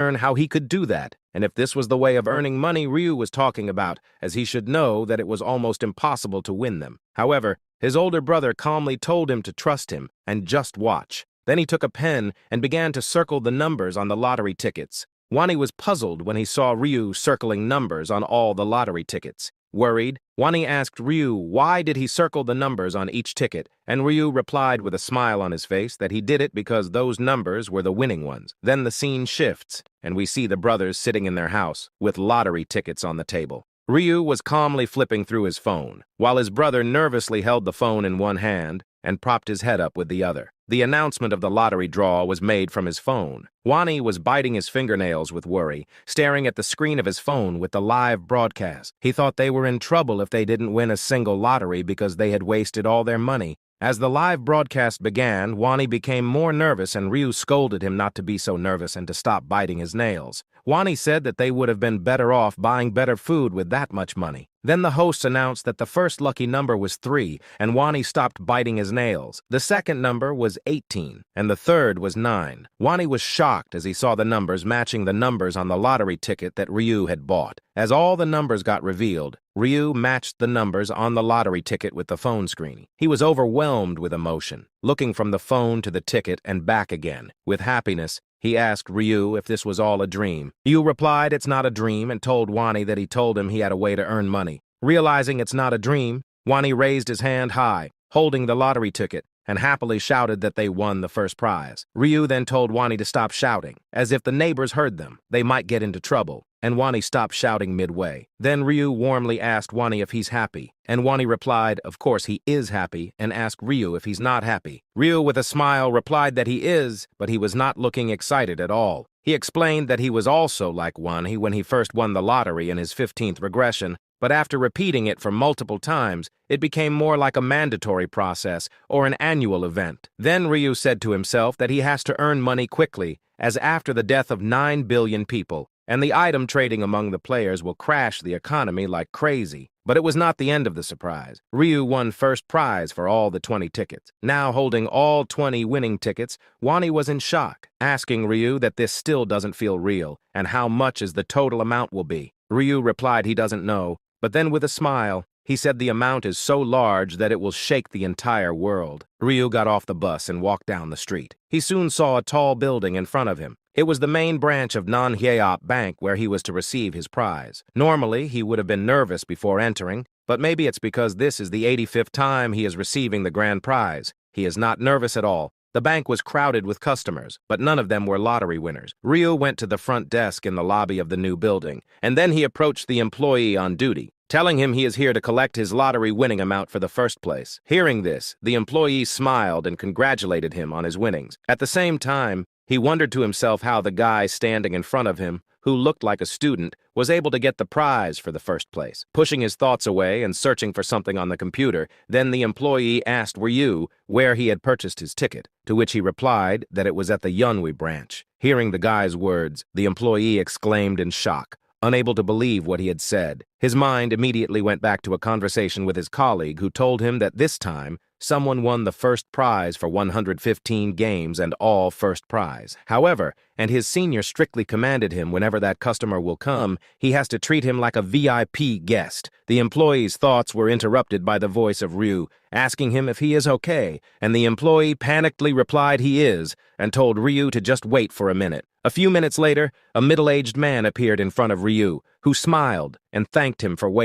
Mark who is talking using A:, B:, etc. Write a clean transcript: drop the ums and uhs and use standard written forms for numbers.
A: learn how he could do that, and if this was the way of earning money Ryu was talking about, as he should know that it was almost impossible to win them. However, his older brother calmly told him to trust him and just watch. Then he took a pen and began to circle the numbers on the lottery tickets. Wani was puzzled when he saw Ryu circling numbers on all the lottery tickets. Worried, Wani asked Ryu why did he circle the numbers on each ticket, and Ryu replied with a smile on his face that he did it because those numbers were the winning ones. Then the scene shifts, and we see the brothers sitting in their house with lottery tickets on the table. Ryu was calmly flipping through his phone, while his brother nervously held the phone in one hand and propped his head up with the other. The announcement of the lottery draw was made from his phone. Wani was biting his fingernails with worry, staring at the screen of his phone with the live broadcast. He thought they were in trouble if they didn't win a single lottery because they had wasted all their money. As the live broadcast began, Wani became more nervous and Ryu scolded him not to be so nervous and to stop biting his nails. Wani said that they would have been better off buying better food with that much money. Then the hosts announced that the first lucky number was 3, and Wani stopped biting his nails. The second number was 18, and the third was 9. Wani was shocked as he saw the numbers matching the numbers on the lottery ticket that Ryu had bought. As all the numbers got revealed, Ryu matched the numbers on the lottery ticket with the phone screen. He was overwhelmed with emotion, looking from the phone to the ticket and back again. With happiness, he asked Ryu if this was all a dream. Ryu replied it's not a dream and told Wani that he told him he had a way to earn money. Realizing it's not a dream, Wani raised his hand high, holding the lottery ticket, and happily shouted that they won the first prize. Ryu then told Wani to stop shouting, as if the neighbors heard them, they might get into trouble, and Wani stopped shouting midway. Then Ryu warmly asked Wani if he's happy, and Wani replied, of course he is happy, and asked Ryu if he's not happy. Ryu, with a smile, replied that he is, but he was not looking excited at all. He explained that he was also like Wani when he first won the lottery in his 15th regression, but after repeating it for multiple times, it became more like a mandatory process or an annual event. Then Ryu said to himself that he has to earn money quickly, as after the death of 9 billion people, and the item trading among the players will crash the economy like crazy. But it was not the end of the surprise. Ryu won first prize for all the 20 tickets. Now holding all 20 winning tickets, Wani was in shock, asking Ryu that this still doesn't feel real, and how much is the total amount will be. Ryu replied he doesn't know, but then with a smile, he said the amount is so large that it will shake the entire world. Ryu got off the bus and walked down the street. He soon saw a tall building in front of him. It was the main branch of Non-Hyeop Bank where he was to receive his prize. Normally, he would have been nervous before entering, but maybe it's because this is the 85th time he is receiving the grand prize. He is not nervous at all. The bank was crowded with customers, but none of them were lottery winners. Ryu went to the front desk in the lobby of the new building, and then he approached the employee on duty, telling him he is here to collect his lottery winning amount for the first place. Hearing this, the employee smiled and congratulated him on his winnings. At the same time, he wondered to himself how the guy standing in front of him, who looked like a student, was able to get the prize for the first place. Pushing his thoughts away and searching for something on the computer, then the employee asked Ryu where he had purchased his ticket, to which he replied that it was at the Yeonwi branch. Hearing the guy's words, the employee exclaimed in shock, unable to believe what he had said. His mind immediately went back to a conversation with his colleague who told him that this time, someone won the first prize for 115 games and all first prize. However, and his senior strictly commanded him whenever that customer will come, he has to treat him like a VIP guest. The employee's thoughts were interrupted by the voice of Ryu, asking him if he is okay, and the employee panickedly replied he is, and told Ryu to just wait for a minute. A few minutes later, a middle-aged man appeared in front of Ryu, who smiled and thanked him for waiting.